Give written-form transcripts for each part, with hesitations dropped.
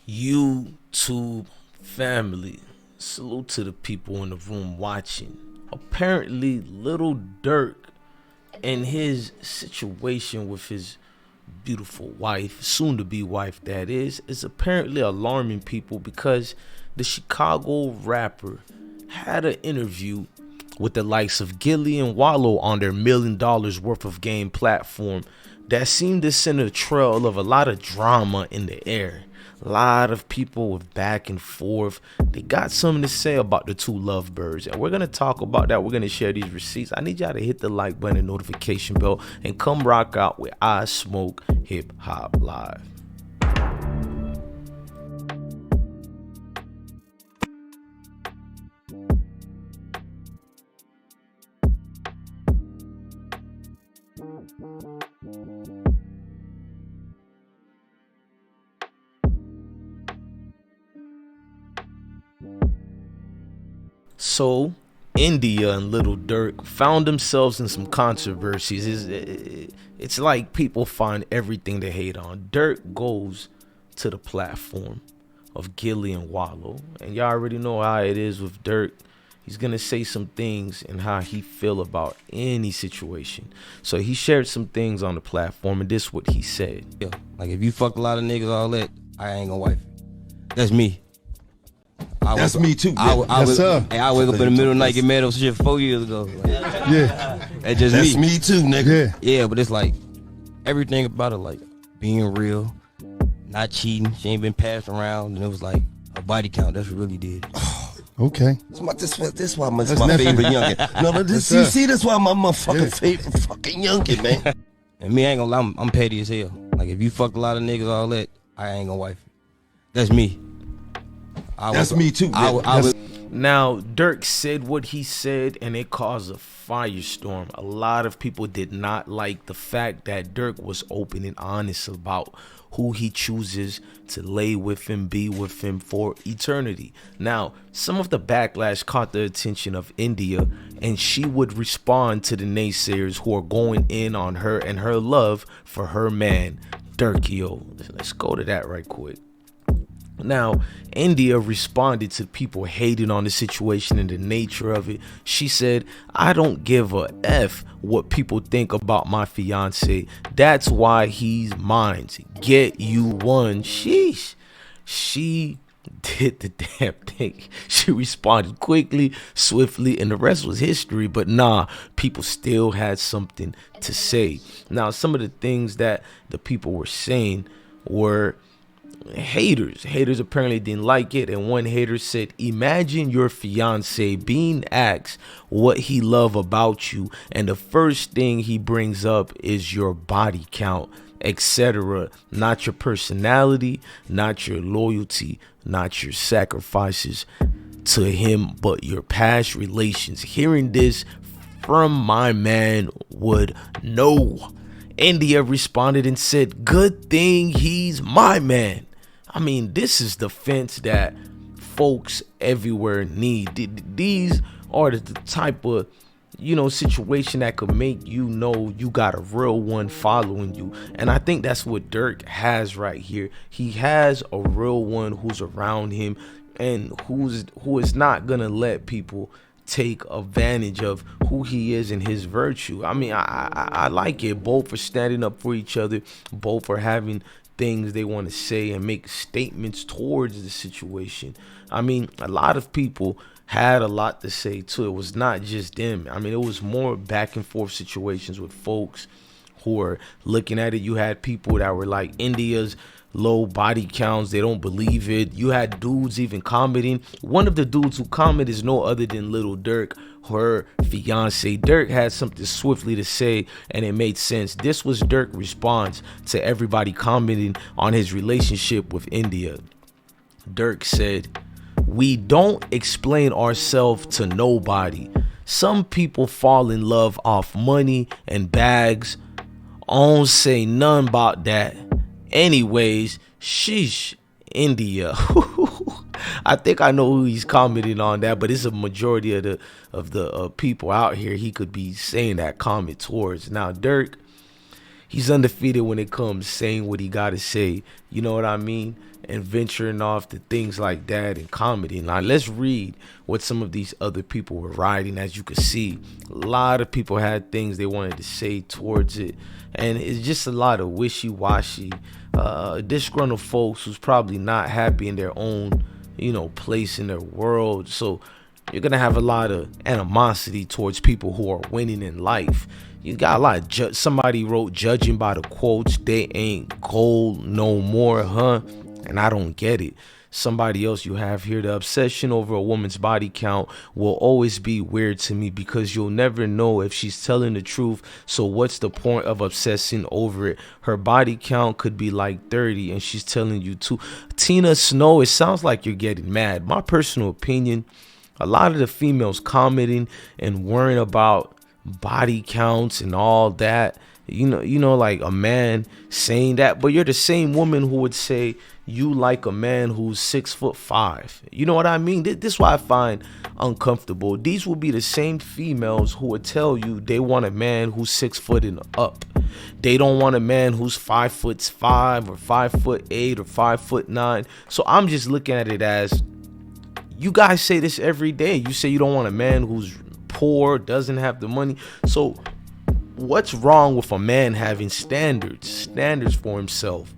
YouTube family, salute to the people in the room watching. Apparently, Lil Durk and his situation with his beautiful wife, soon to be wife that is apparently alarming people because the Chicago rapper had an interview with the likes of Gilly and Wallow on their $1 million worth of game platform that seemed to send a trail of a lot of drama in the air. A lot of people with back and forth. They got something to say about the two lovebirds, and we're gonna talk about that. We're gonna share these receipts. I need y'all to hit the like button and notification bell and come rock out with I Smoke Hip Hop Live. So, India and Lil Durk found themselves in some controversies. It's like people find everything to hate on. Durk goes to the platform of Gilly and Wallow, and y'all already know how it is with Durk. He's gonna say some things and how he feel about any situation. So he shared some things on the platform, and this is what he said. Yeah, like if you fucked a lot of niggas, all that, I ain't gonna wife you. That's me. That's me too. I Yes, sir. I wake up in the middle of the night, get mad over some shit 4 years ago. Like, Yeah, that's just that's me. me too, nigga. Yeah, but it's like everything about it, like being real, not cheating. She ain't been passed around, and it was like a body count. That's what really did. Okay. This why my nephew. favorite youngin. No, this, you see, that's why my motherfucking favorite fucking youngin, man. And me, I ain't gonna lie, I'm petty as hell. Like if you fucked a lot of niggas, all that, I ain't gonna wife you. That's me. That's me too. Now, Durk said what he said, and it caused a firestorm. A lot of people did not like the fact that Durk was open and honest about who he chooses to lay with him, be with him for eternity. Now, some of the backlash caught the attention of India, and she would respond to the naysayers who are going in on her and her love for her man, Durk. Yo, let's go to that right quick. Now, India responded to people hating on the situation and the nature of it. She said, I don't give a F what people think about my fiance. That's why he's mine. Get you one. Sheesh. She did the damn thing. She responded quickly, swiftly, and the rest was history. But nah, people still had something to say. Now, some of the things that the people were saying were haters apparently didn't like it, and one hater said, imagine your fiance being asked what he love about you, and the first thing he brings up is your body count, etc. Not your personality, not your loyalty, not your sacrifices to him, but your past relations. Hearing this from my man would know. India responded and said, good thing he's my man. I mean, this is the fence that folks everywhere need. These are the type of, situation that could make you know you got a real one following you. And I think that's what Durk has right here. He has a real one who's around him and who is not gonna let people take advantage of who he is and his virtue. I mean, I like it. Both are standing up for each other. Both are having things they want to say and make statements towards the situation. I mean, a lot of people had a lot to say too. It was not just them. I mean, it was more back and forth situations with folks who are looking at it. You had people that were like, India's low body counts, they don't believe it. You had dudes even commenting. One of the dudes who commented is no other than Lil Durk, her fiance. Durk had something swiftly to say, and it made sense. This was Durk's response to everybody commenting on his relationship with India. Durk said, we don't explain ourselves to nobody. Some people fall in love off money and bags. I don't say nothing about that. Anyways, sheesh, India. I think I know who he's commenting on that, but it's a majority of the people out here he could be saying that comment towards. Now, Durk, He's undefeated when it comes saying what he gotta say. You know what I mean? And venturing off to things like that and comedy. Now let's read what some of these other people were writing. As you can see, a lot of people had things they wanted to say towards it, and it's just a lot of wishy-washy, disgruntled folks who's probably not happy in their own, place in their world. So you're gonna have a lot of animosity towards people who are winning in life. You got a lot of somebody wrote, judging by the quotes, they ain't gold no more, huh? And I don't get it. Somebody else you have here, the obsession over a woman's body count will always be weird to me because you'll never know if she's telling the truth. So what's the point of obsessing over it? Her body count could be like 30 and she's telling you too. Tina Snow, it sounds like you're getting mad. My personal opinion, a lot of the females commenting and worrying about body counts and all that, like a man saying that, but you're the same woman who would say you like a man who's 6'5". You know what I mean? This is why I find uncomfortable. These will be the same females who would tell you they want a man who's 6 foot and up. They don't want a man who's 5'5" or 5'8" or 5'9". So I'm just looking at it as, you guys say this every day. You say you don't want a man who's poor, doesn't have the money. So what's wrong with a man having standards for himself?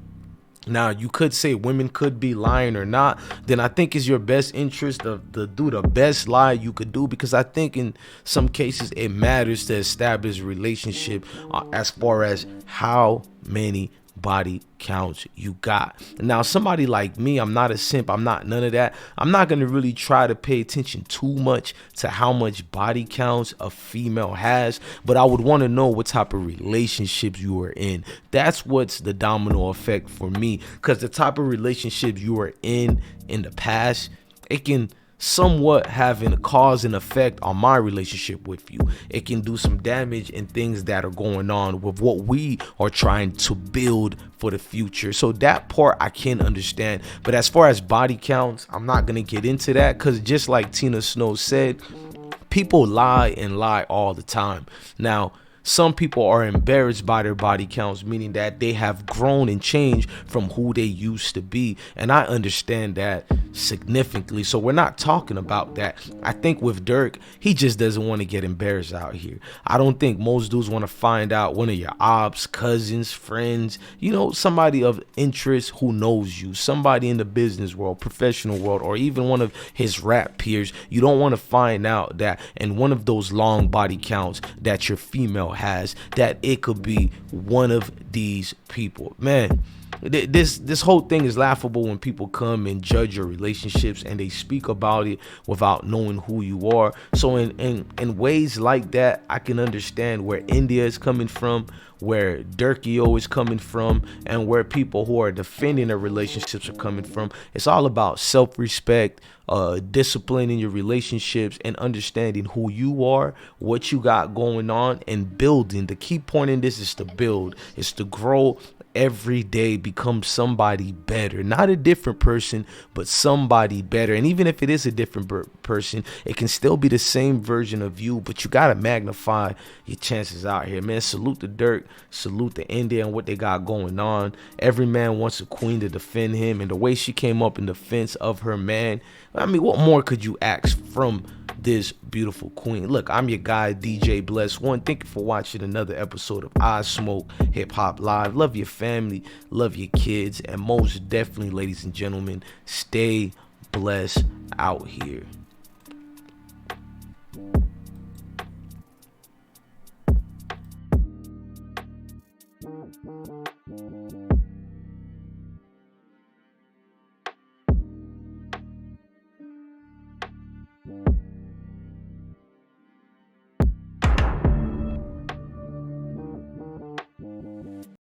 Now, you could say women could be lying or not. Then I think it's your best interest to do the best lie you could do, because I think in some cases it matters to establish a relationship as far as how many body counts you got. Now, somebody like me, I'm not a simp, I'm not none of that. I'm not going to really try to pay attention too much to how much body counts a female has, but I would want to know what type of relationships you are in. That's what's the domino effect for me, because the type of relationships you are in the past, it can somewhat having a cause and effect on my relationship with you. It can do some damage in things that are going on with what we are trying to build for the future. So that part I can understand. But as far as body counts, I'm not going to get into that, because just like Tina Snow said, people lie and lie all the time. Now, some people are embarrassed by their body counts, meaning that they have grown and changed from who they used to be. And I understand that significantly. So we're not talking about that. I think with Durk, he just doesn't want to get embarrassed out here. I don't think most dudes want to find out one of your ops, cousins, friends, somebody of interest who knows you, somebody in the business world, professional world, or even one of his rap peers. You don't want to find out that in one of those long body counts that your female has, that it could be one of these people. Man, this whole thing is laughable when people come and judge your relationships and they speak about it without knowing who you are. So in ways like that, I can understand where India is coming from, where Durkio is coming from, and where people who are defending their relationships are coming from. It's all about self-respect, discipline in your relationships, and understanding who you are, what you got going on, and building. The key point in this is to build, is to grow every day, become somebody better, not a different person, but somebody better. And even if it is a different person, it can still be the same version of you, but you got to magnify your chances out here, man. Salute the Durk, salute the India and what they got going on. Every man wants a queen to defend him, and the way she came up in defense of her man, I mean, what more could you ask from this beautiful queen? Look, I'm your guy, DJ Bless One. Thank you for watching another episode of I Smoke Hip Hop Live. Love your family, love your kids, and most definitely, ladies and gentlemen, stay blessed out here.